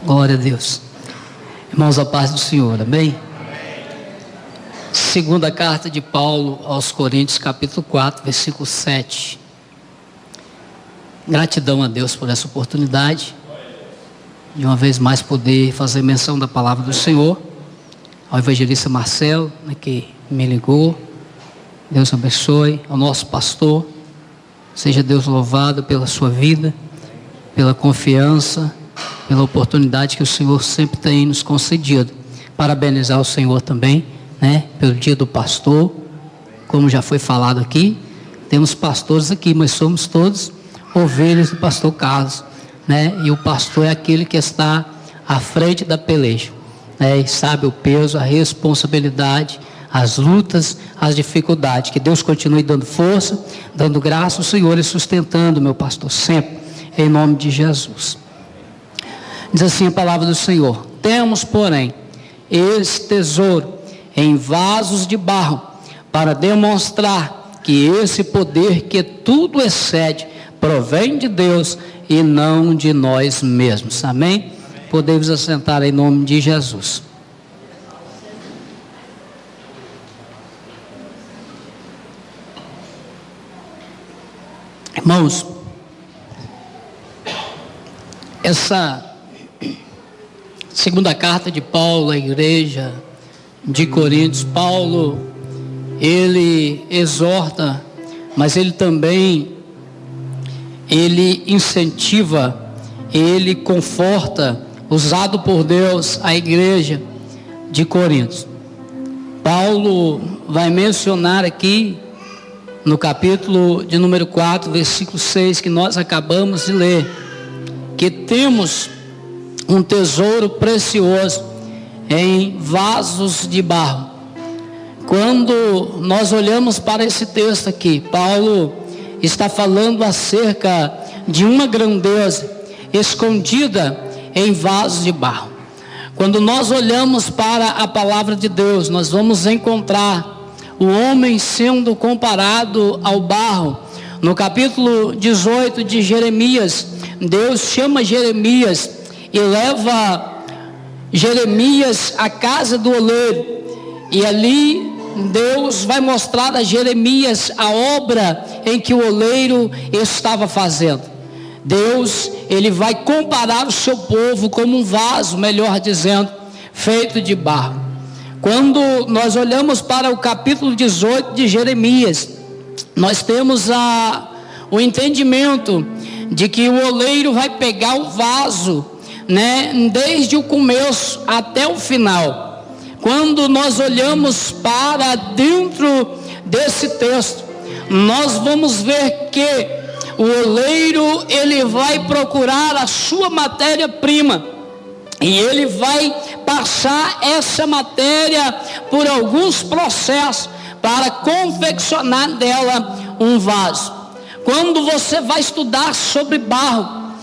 Glória a Deus. Irmãos, a paz do Senhor, amém? Segunda carta de Paulo aos Coríntios, capítulo 4, versículo 7. Gratidão a Deus por essa oportunidade de uma vez mais poder fazer menção da palavra do Senhor. Ao evangelista Marcelo, que me ligou, Deus abençoe. Ao nosso pastor, seja Deus louvado pela sua vida, pela confiança, pela oportunidade que o Senhor sempre tem nos concedido. Parabenizar o Senhor também, pelo dia do pastor. Como já foi falado aqui, temos pastores aqui, mas somos todos ovelhas do pastor Carlos, e o pastor é aquele que está à frente da peleja, e sabe o peso, a responsabilidade, as lutas, as dificuldades. Que Deus continue dando força, dando graça ao Senhor e sustentando meu pastor sempre, em nome de Jesus. Diz assim a palavra do Senhor: temos, porém, esse tesouro em vasos de barro, para demonstrar que esse poder que tudo excede, provém de Deus e não de nós mesmos. Amém? Podemos assentar em nome de Jesus. Irmãos, essa segunda carta de Paulo à igreja de Coríntios, Paulo, ele exorta, mas ele também, ele incentiva, ele conforta, usado por Deus, a igreja de Coríntios. Paulo vai mencionar aqui, no capítulo de número 4, versículo 6, que nós acabamos de ler, que temos um tesouro precioso em vasos de barro. Quando nós olhamos para esse texto aqui, Paulo está falando acerca de uma grandeza escondida em vasos de barro. Quando nós olhamos para a palavra de Deus, nós vamos encontrar o homem sendo comparado ao barro. No capítulo 18 de Jeremias, Deus chama Jeremias e leva Jeremias à casa do oleiro, e ali Deus vai mostrar a Jeremias a obra em que o oleiro estava fazendo. Deus, ele vai comparar o seu povo como um vaso, melhor dizendo, feito de barro. Quando nós olhamos para o capítulo 18 de Jeremias, nós temos o entendimento de que o oleiro vai pegar o vaso, desde o começo até o final. Quando nós olhamos para dentro desse texto, nós vamos ver que o oleiro, ele vai procurar a sua matéria-prima, e ele vai passar essa matéria por alguns processos para confeccionar dela um vaso. Quando você vai estudar sobre barro,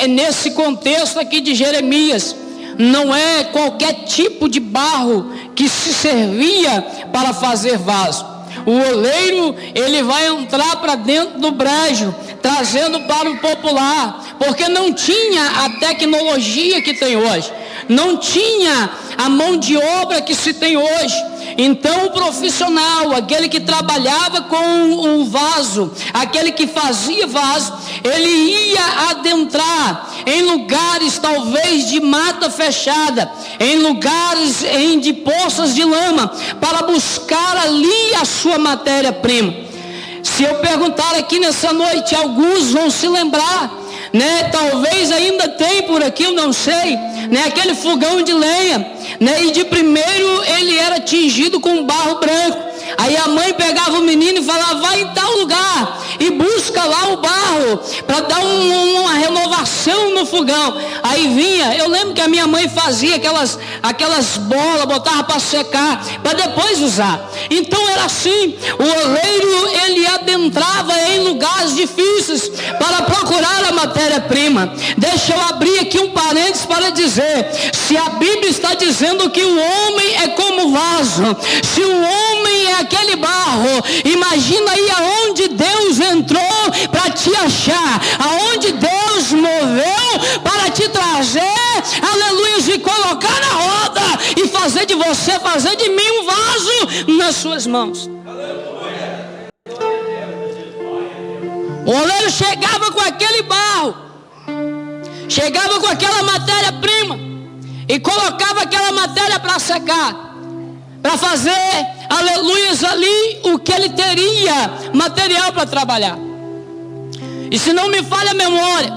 nesse contexto aqui de Jeremias, não é qualquer tipo de barro que se servia para fazer vaso. O oleiro, ele vai entrar para dentro do brejo, trazendo para o popular, porque não tinha a tecnologia que tem hoje, não tinha a mão de obra que se tem hoje. Então o profissional, aquele que trabalhava com o vaso, aquele que fazia vaso, ele ia adentrar em lugares talvez de mata fechada, em lugares de poças de lama, para buscar ali a sua matéria-prima. Se eu perguntar aqui nessa noite, alguns vão se lembrar, talvez ainda tem por aqui, eu não sei, aquele fogão de lenha, e de primeiro ele era tingido com barro branco. Aí a mãe pegava o menino e falava: vai em tal lugar e busca lá o barro para dar uma renovação no fogão. Aí vinha, eu lembro que a minha mãe fazia aquelas bolas, botava para secar, para depois usar. Então era assim, o oleiro, ele adentrava em lugares difíceis para procurar a matéria-prima. Deixa eu abrir aqui um parênteses para dizer: se a Bíblia está dizendo que o homem é como vaso, se o homem é aquele barro, imagina aí aonde Deus entrou para te achar, aonde Deus moveu para de você fazer de mim um vaso nas suas mãos. O oleiro chegava com aquele barro, chegava com aquela matéria-prima e colocava aquela matéria para secar, para fazer, aleluias, ali o que ele teria material para trabalhar. E se não me falha a memória,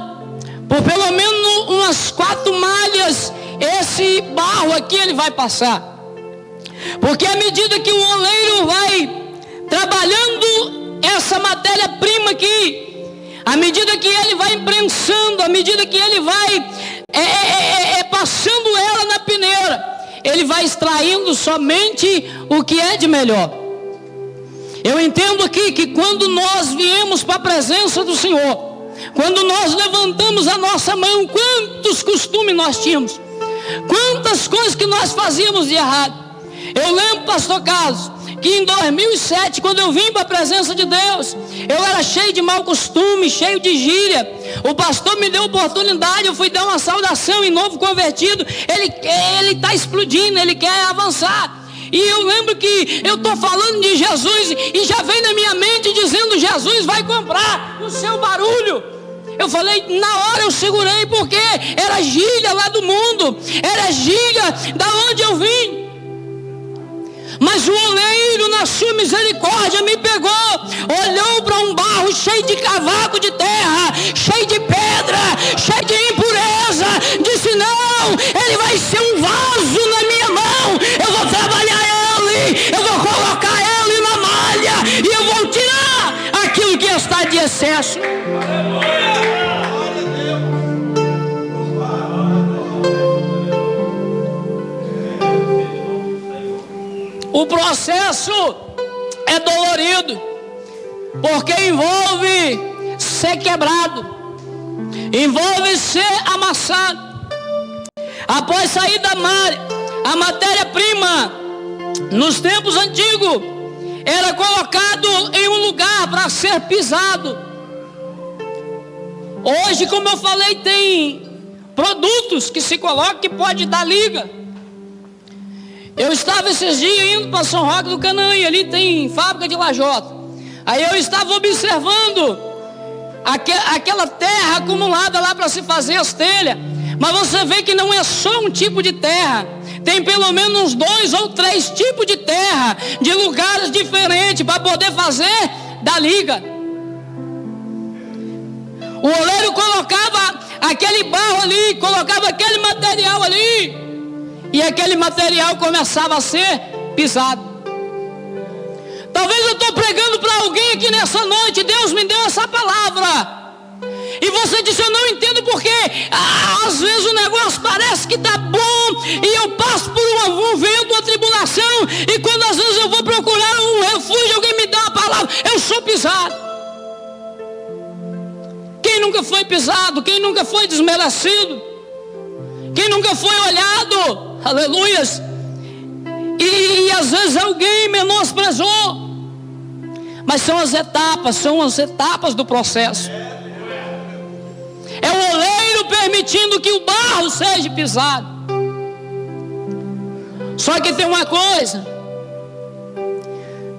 por pelo menos umas 4 malhas, esse barro aqui ele vai passar. Porque à medida que o oleiro vai trabalhando essa matéria-prima aqui, à medida que ele vai imprensando, à medida que ele vai passando ela na peneira, ele vai extraindo somente o que é de melhor. Eu entendo aqui que quando nós viemos para a presença do Senhor, quando nós levantamos a nossa mão, quantos costumes nós tínhamos, quantas coisas que nós fazíamos de errado. Eu lembro, pastor Carlos, que em 2007, quando eu vim para a presença de Deus, eu era cheio de mau costume, cheio de gíria. O pastor me deu oportunidade, eu fui dar uma saudação em novo convertido. Ele está explodindo, ele quer avançar. E eu lembro que eu estou falando de Jesus e já vem na minha mente dizendo: Jesus vai comprar o seu barulho. Eu falei, na hora eu segurei, porque era gíria lá do mundo, era gíria da onde eu vim. Mas o oleiro, na sua misericórdia, me pegou, olhou para um barro cheio de cavaco de terra, cheio de pedra, cheio de impureza, disse: não, ele vai ser um vaso na minha mão, eu vou trabalhar ele, eu vou colocar ele na malha, e eu vou tirar aquilo que está de excesso. O processo é dolorido, porque envolve ser quebrado, envolve ser amassado. Após sair da malha, a matéria-prima, nos tempos antigos, era colocado em um lugar para ser pisado. Hoje, como eu falei, tem produtos que se colocam que pode dar liga. Eu estava esses dias indo para São Roque do Canaã, e ali tem fábrica de lajota. Aí eu estava observando aquela terra acumulada lá para se fazer as telhas. Mas você vê que não é só um tipo de terra. Tem pelo menos uns 2 ou 3 tipos de terra, de lugares diferentes, para poder fazer da liga. O oleiro colocava aquele barro ali, colocava aquele material ali, e aquele material começava a ser pisado. Talvez eu estou pregando para alguém aqui nessa noite. Deus me deu essa palavra, e você disse: eu não entendo porque às vezes o negócio parece que está bom, e eu passo por um vento, uma tribulação, e quando às vezes eu vou procurar um refúgio, alguém me dá uma palavra, eu sou pisado. Quem nunca foi pisado? Quem nunca foi desmerecido? Quem nunca foi olhado? Aleluias. E às vezes alguém menosprezou. Mas são as etapas do processo. É o oleiro permitindo que o barro seja pisado. Só que tem uma coisa: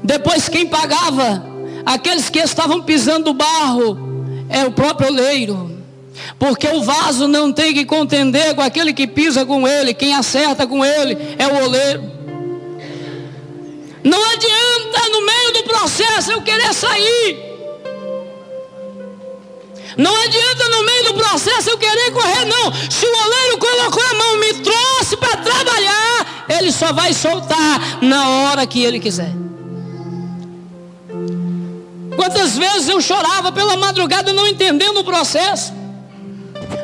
depois quem pagava aqueles que estavam pisando o barro é o próprio oleiro. Porque o vaso não tem que contender com aquele que pisa com ele. Quem acerta com ele é o oleiro. Não adianta no meio do processo eu querer sair. Não adianta no meio do processo eu querer correr, não. Se o oleiro colocou a mão, me trouxe para trabalhar, ele só vai soltar na hora que ele quiser. Quantas vezes eu chorava pela madrugada não entendendo o processo,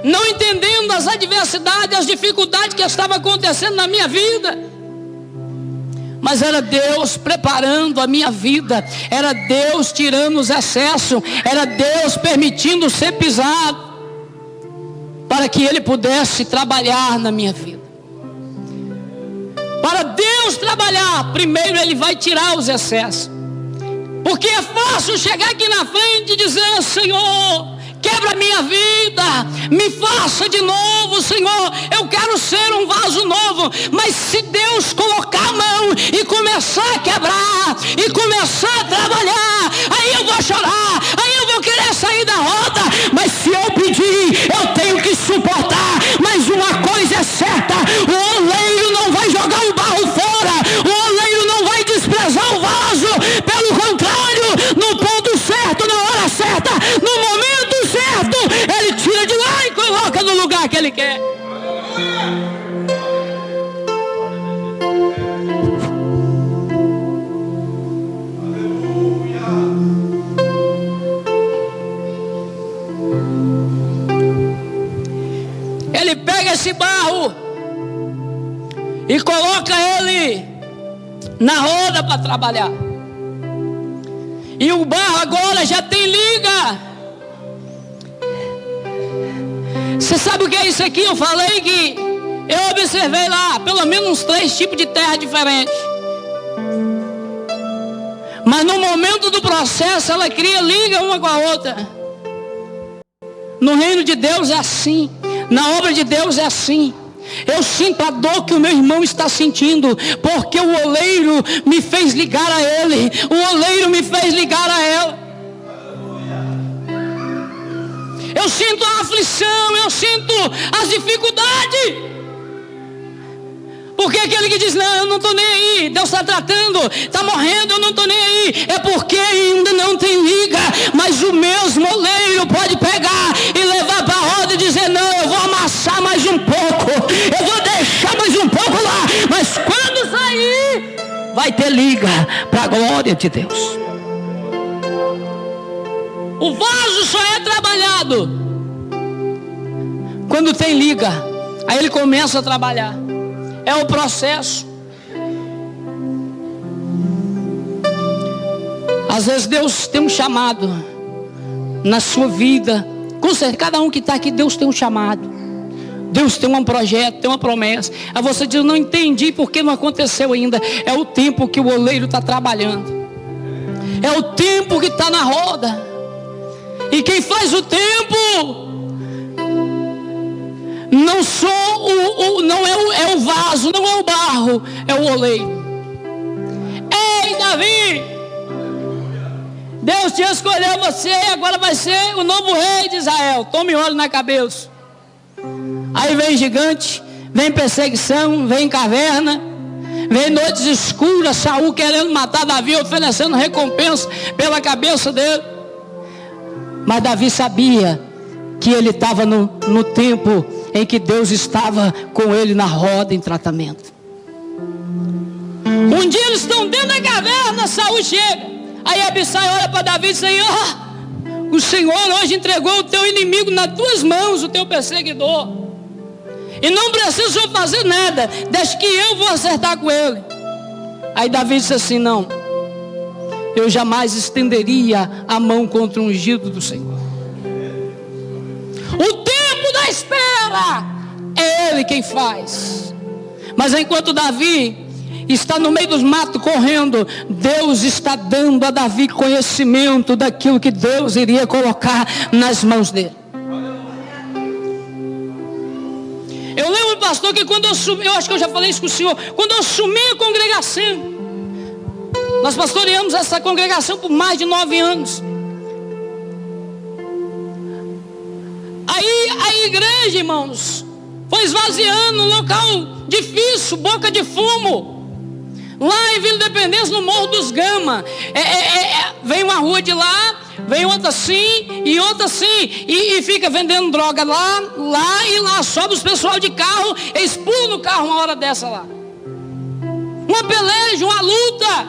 não entendendo as adversidades, as dificuldades que estavam acontecendo na minha vida. Mas era Deus preparando a minha vida, era Deus tirando os excessos, era Deus permitindo ser pisado, para que Ele pudesse trabalhar na minha vida. Para Deus trabalhar, primeiro Ele vai tirar os excessos. Porque é fácil chegar aqui na frente e dizer: Senhor, quebra minha minha vida, me faça de novo, Senhor. Eu quero ser um vaso novo. Mas se Deus colocar a mão e começar a quebrar, e começar a trabalhar, aí eu vou chorar, aí eu vou querer sair da roda. Mas se eu pedir, eu tenho que suportar. Mas uma coisa é certa: o oleiro não vai jogar o barro fora, o oleiro não vai desprezar o vaso. Pelo contrário, no ponto certo, na hora certa, no momento certo, ele tira de lá e coloca no lugar que ele quer. Ele pega esse barro e coloca ele na roda para trabalhar. E o barro agora já tem liga. Você sabe o que é isso aqui? Eu falei que eu observei lá pelo menos uns 3 tipos de terra diferentes. Mas no momento do processo ela cria liga uma com a outra. No reino de Deus é assim. Na obra de Deus é assim. Eu sinto a dor que o meu irmão está sentindo, porque o oleiro me fez ligar a ele, o oleiro me fez ligar a ela. Eu sinto a aflição, eu sinto as dificuldades. Porque aquele que diz, não, eu não estou nem aí, Deus está tratando, está morrendo, eu não estou nem aí, é porque ainda não tem liga. Mas o mesmo oleiro pode pegar e levar para a roda e dizer, não, eu vou amassar mais um pouco, eu vou deixar mais um pouco lá, mas quando sair, vai ter liga para a glória de Deus. O vaso só é trabalhado quando tem liga, aí ele começa a trabalhar. É o processo. Às vezes Deus tem um chamado na sua vida. Com certeza, cada um que está aqui, Deus tem um chamado. Deus tem um projeto, tem uma promessa. Aí você diz, não entendi porque não aconteceu ainda. É o tempo que o oleiro está trabalhando. É o tempo que está na roda. E quem faz o tempo não é o vaso, não é o barro, é o oleiro. Ei, Davi, Deus te escolheu você, agora vai ser o novo rei de Israel. Tome óleo na cabeça. Aí vem gigante, vem perseguição, vem caverna, vem noites escuras, Saul querendo matar Davi, oferecendo recompensa pela cabeça dele. Mas Davi sabia que ele estava no tempo em que Deus estava com ele na roda em tratamento. Um dia eles estão dentro da caverna, Saul chega. Aí Abissai olha para Davi e diz, Senhor, o Senhor hoje entregou o teu inimigo nas tuas mãos, o teu perseguidor. E não precisa fazer nada, deixa que eu vou acertar com ele. Aí Davi disse assim, não, eu jamais estenderia a mão contra o ungido do Senhor. O tempo da espera é Ele quem faz. Mas enquanto Davi está no meio dos matos correndo, Deus está dando a Davi conhecimento daquilo que Deus iria colocar nas mãos dele. Eu lembro, pastor, que quando eu assumi, eu acho que eu já falei isso com o senhor, quando eu assumi a congregação, nós pastoreamos essa congregação por mais de 9 anos. Aí a igreja, irmãos, foi esvaziando, um local difícil, boca de fumo. Lá em Vila Independência, no Morro dos Gama, vem uma rua de lá, vem outra assim e outra assim, e fica vendendo droga lá e lá. Sobe os pessoal de carro, eles pulam no carro uma hora dessa lá. Uma peleja, uma luta.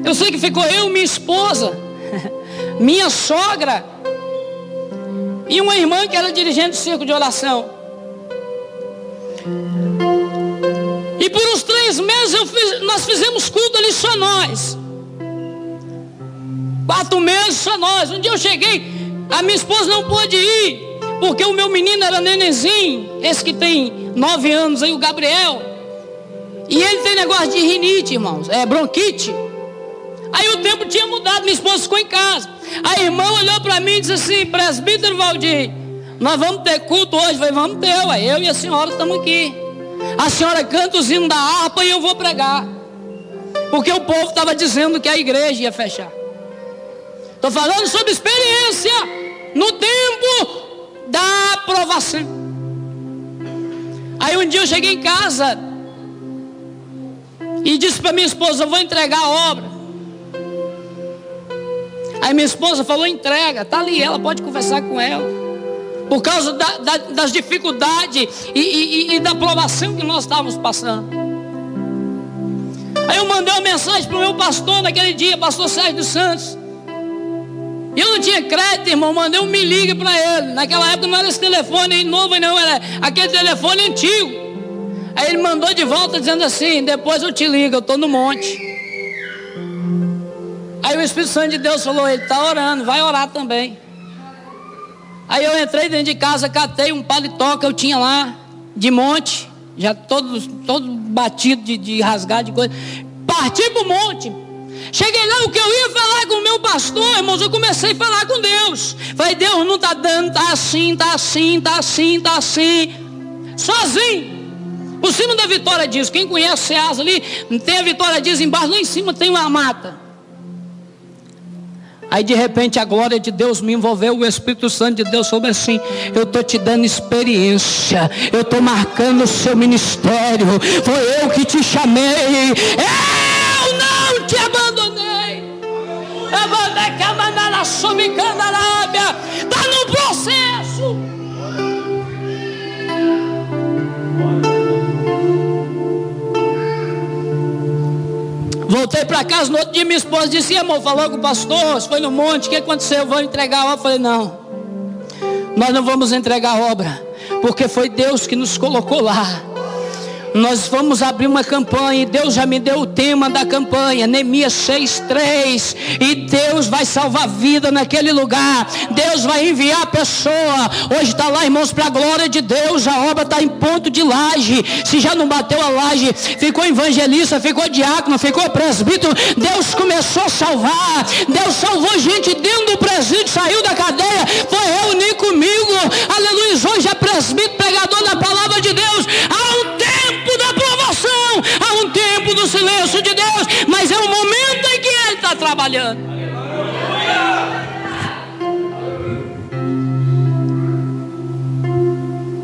Eu sei que ficou eu, minha esposa, minha sogra e uma irmã que era dirigente do circo de oração. E por uns 3 meses nós fizemos culto ali só nós. 4 meses só nós. Um dia eu cheguei, a minha esposa não pôde ir, porque o meu menino era nenenzinho, esse que tem 9 anos aí, o Gabriel. E ele tem negócio de rinite, irmãos, bronquite. Aí o tempo tinha mudado, minha esposa ficou em casa. A irmã olhou para mim e disse assim: presbítero Valdir, nós vamos ter culto hoje? Eu falei: vamos ter, ué. Eu e a senhora estamos aqui. A senhora canta os hinos da harpa e eu vou pregar. Porque o povo estava dizendo que a igreja ia fechar. Estou falando sobre experiência no tempo da aprovação. Aí um dia eu cheguei em casa e disse para minha esposa: eu vou entregar a obra. Aí minha esposa falou: entrega, está ali, ela pode conversar com ela. Por causa das dificuldades e da aprovação que nós estávamos passando. Aí eu mandei uma mensagem para o meu pastor naquele dia, pastor Sérgio dos Santos. E eu não tinha crédito, irmão, mandei um me liga para ele. Naquela época não era esse telefone novo, não, era aquele telefone antigo. Aí ele mandou de volta dizendo assim: depois eu te ligo, eu estou no monte. Aí o Espírito Santo de Deus falou: ele está orando, vai orar também. Aí eu entrei dentro de casa, catei um paletó que eu tinha lá, de monte, já todo batido de rasgar de coisa. Parti para o monte. Cheguei lá, o que eu ia falar com o meu pastor, irmãos, eu comecei a falar com Deus. Falei: Deus, não está dando, está assim, está assim, está assim, está assim. Sozinho. O sino da Vitória diz, quem conhece o Ceasa ali, tem a Vitória diz embaixo, lá em cima tem uma mata. Aí de repente a glória de Deus me envolveu, o Espírito Santo de Deus falou assim: eu estou te dando experiência, eu estou marcando o seu ministério, foi eu que te chamei, eu não te abandonei. Está no processo. Voltei para casa, no outro dia minha esposa disse: amor, falou com o pastor, foi no monte, o que aconteceu? Vamos entregar a obra? Eu falei: não, nós não vamos entregar a obra, porque foi Deus que nos colocou lá. Nós vamos abrir uma campanha, e Deus já me deu o tema da campanha, Neemias 6:3, e Deus vai salvar vida naquele lugar, Deus vai enviar a pessoa. Hoje está lá, irmãos, para a glória de Deus, a obra está em ponto de laje. Se já não bateu a laje, ficou evangelista, ficou diácono, ficou presbítero, Deus começou a salvar. Deus salvou gente dentro do presídio, saiu da cadeia, foi reunir comigo, aleluia. Hoje é presbítero, pregador da palavra de Deus. Há um tempo da aprovação, há um tempo do silêncio de Deus, mas é o momento em que Ele está trabalhando.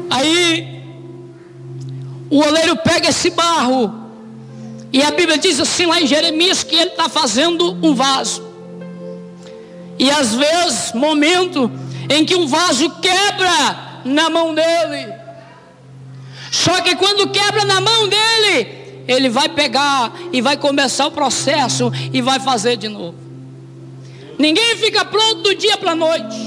Aí o oleiro pega esse barro, e a Bíblia diz assim lá em Jeremias que ele está fazendo um vaso. E às vezes, momento em que um vaso quebra na mão dele. Só que quando quebra na mão dele, ele vai pegar e vai começar o processo e vai fazer de novo. Ninguém fica pronto do dia para a noite.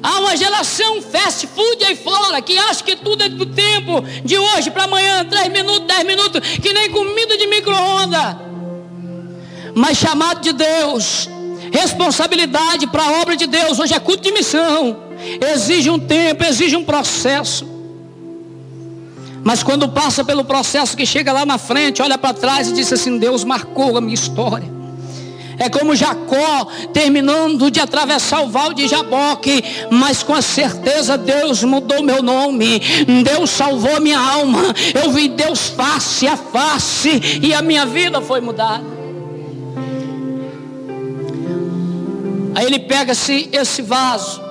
Há uma geração fast food aí fora que acha que tudo é do tempo de hoje para amanhã, 3 minutos, 10 minutos, que nem comida de micro-ondas. Mas chamado de Deus, responsabilidade para a obra de Deus, hoje é culto de missão, exige um tempo, exige um processo. Mas quando passa pelo processo, que chega lá na frente, olha para trás e diz assim: Deus marcou a minha história. É como Jacó terminando de atravessar o vale de Jaboque, mas com a certeza: Deus mudou meu nome, Deus salvou minha alma, eu vi Deus face a face e a minha vida foi mudada. Aí ele pega esse vaso,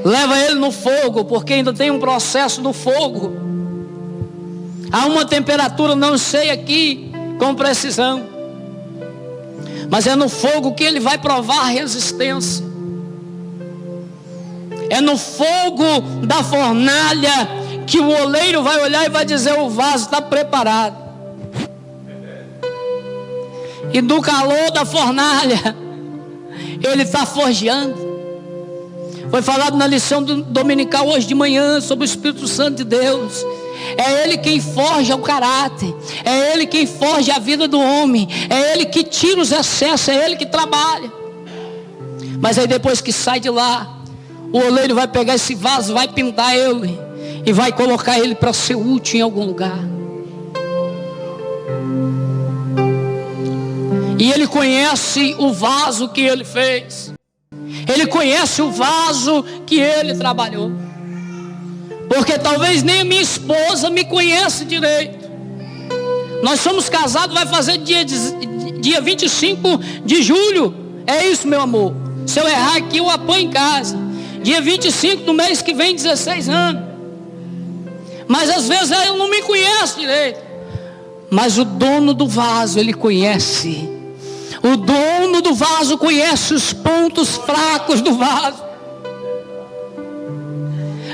leva ele no fogo, porque ainda tem um processo do fogo. Há uma temperatura, não sei aqui com precisão, mas é no fogo que ele vai provar a resistência. É no fogo da fornalha que o oleiro vai olhar e vai dizer: o vaso está preparado. E do calor da fornalha, ele está forjando. Foi falado na lição dominical hoje de manhã sobre o Espírito Santo de Deus. É Ele quem forja o caráter, é Ele quem forja a vida do homem, é Ele que tira os excessos, é Ele que trabalha. Mas aí depois que sai de lá, o oleiro vai pegar esse vaso, vai pintar ele e vai colocar ele para ser útil em algum lugar. E Ele conhece o vaso que Ele fez. Ele conhece o vaso que Ele trabalhou. Porque talvez nem a minha esposa me conheça direito. Nós somos casados, vai fazer dia 25 de julho. É isso, meu amor. Se eu errar aqui, eu apanho em casa. Dia 25 do mês que vem, 16 anos. Mas às vezes eu não me conheço direito. Mas o dono do vaso, Ele conhece. O dono do vaso conhece os pontos fracos do vaso.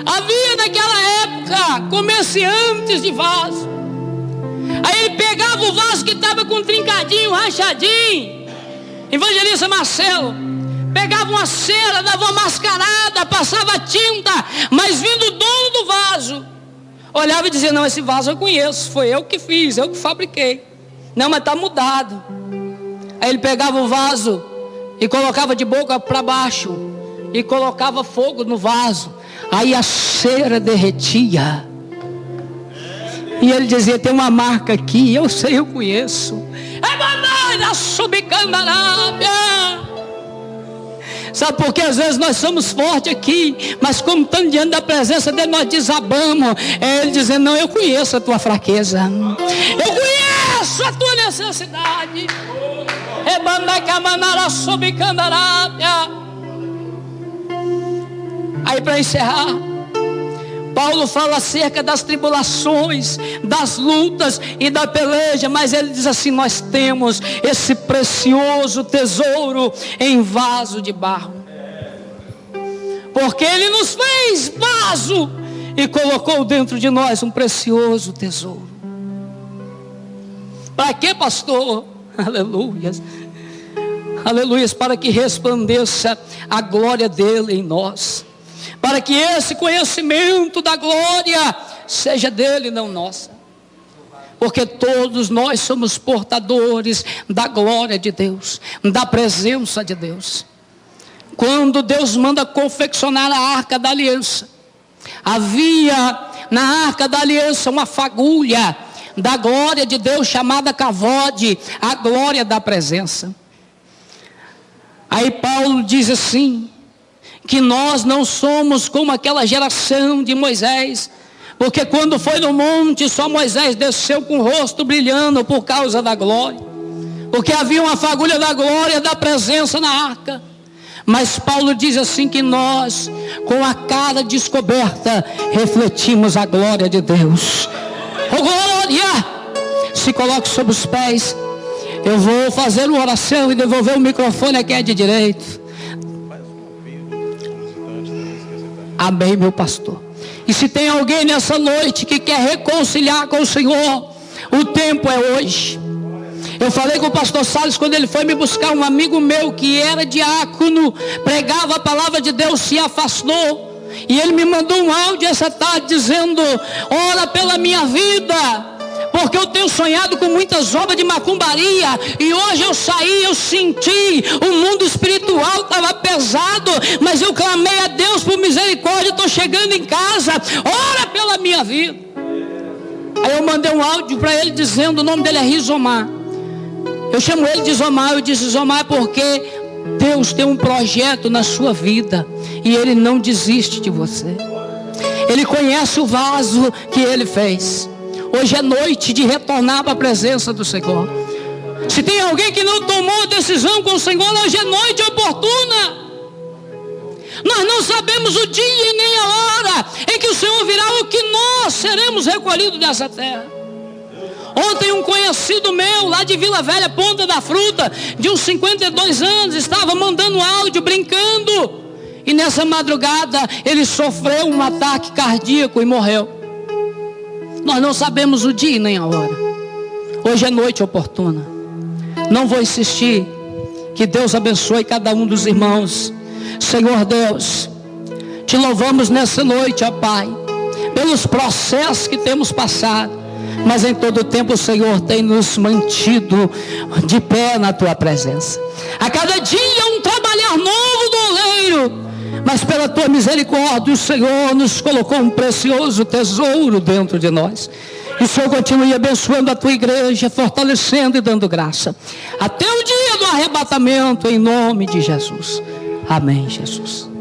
Havia naquela época comerciantes de vaso. Aí ele pegava o vaso que estava com trincadinho, rachadinho. Evangelista Marcelo pegava uma cera, dava uma mascarada, passava tinta. Mas vindo o dono do vaso, olhava e dizia: não, esse vaso eu conheço, foi eu que fiz, eu que fabriquei. Não, mas está mudado. Aí ele pegava o vaso e colocava de boca para baixo e colocava fogo no vaso. Aí a cera derretia. E ele dizia: tem uma marca aqui, eu sei, eu conheço. É banana subicandarábia. Sabe por que às vezes nós somos fortes aqui, mas como estamos diante da presença dele, nós desabamos. É ele dizendo: não, eu conheço a tua fraqueza, eu conheço a tua necessidade. É banana subicandarábia. Aí, para encerrar, Paulo fala acerca das tribulações, das lutas e da peleja, mas ele diz assim: nós temos esse precioso tesouro em vaso de barro, porque ele nos fez vaso e colocou dentro de nós um precioso tesouro. Para quê, pastor? Aleluias, aleluias, para que resplandeça a glória dele em nós, para que esse conhecimento da glória seja dele, não nossa. Porque todos nós somos portadores da glória de Deus, da presença de Deus. Quando Deus manda confeccionar a arca da aliança, havia na arca da aliança uma fagulha da glória de Deus chamada cavode, a glória da presença. Aí Paulo diz assim, que nós não somos como aquela geração de Moisés, porque quando foi no monte, só Moisés desceu com o rosto brilhando por causa da glória, porque havia uma fagulha da glória, da presença na arca. Mas Paulo diz assim que nós, com a cara descoberta, refletimos a glória de Deus. Oh, glória! Se coloque sobre os pés. Eu vou fazer uma oração e devolver o microfone a quem é de direito. Amém, meu pastor. E se tem alguém nessa noite que quer reconciliar com o Senhor, o tempo é hoje. Eu falei com o pastor Salles quando ele foi me buscar, um amigo meu que era diácono, pregava a palavra de Deus, se afastou. E ele me mandou um áudio essa tarde dizendo: ora pela minha vida, porque eu tenho sonhado com muitas obras de macumbaria, e hoje eu saí, eu senti, o mundo espiritual estava pesado, mas eu clamei a Deus por misericórdia, estou chegando em casa, ora pela minha vida. Aí eu mandei um áudio para ele dizendo, o nome dele é Rizomar. Eu chamo ele de Zomar, eu disse: Zomar, porque Deus tem um projeto na sua vida, e Ele não desiste de você. Ele conhece o vaso que Ele fez. Hoje é noite de retornar para a presença do Senhor. Se tem alguém que não tomou decisão com o Senhor, hoje é noite oportuna. Nós não sabemos o dia e nem a hora em que o Senhor virá, ou que nós seremos recolhidos dessa terra. Ontem um conhecido meu, lá de Vila Velha, Ponta da Fruta, de uns 52 anos, estava mandando áudio, brincando. E nessa madrugada ele sofreu um ataque cardíaco e morreu. Nós não sabemos o dia nem a hora. Hoje é noite oportuna. Não vou insistir. Que Deus abençoe cada um dos irmãos. Senhor Deus, te louvamos nessa noite, ó Pai, pelos processos que temos passado, mas em todo tempo o Senhor tem nos mantido de pé na tua presença. A cada dia um trabalhar novo do oleiro, mas pela tua misericórdia o Senhor nos colocou um precioso tesouro dentro de nós. Que o Senhor continue abençoando a tua igreja, fortalecendo e dando graça. Até o dia do arrebatamento, em nome de Jesus. Amém, Jesus.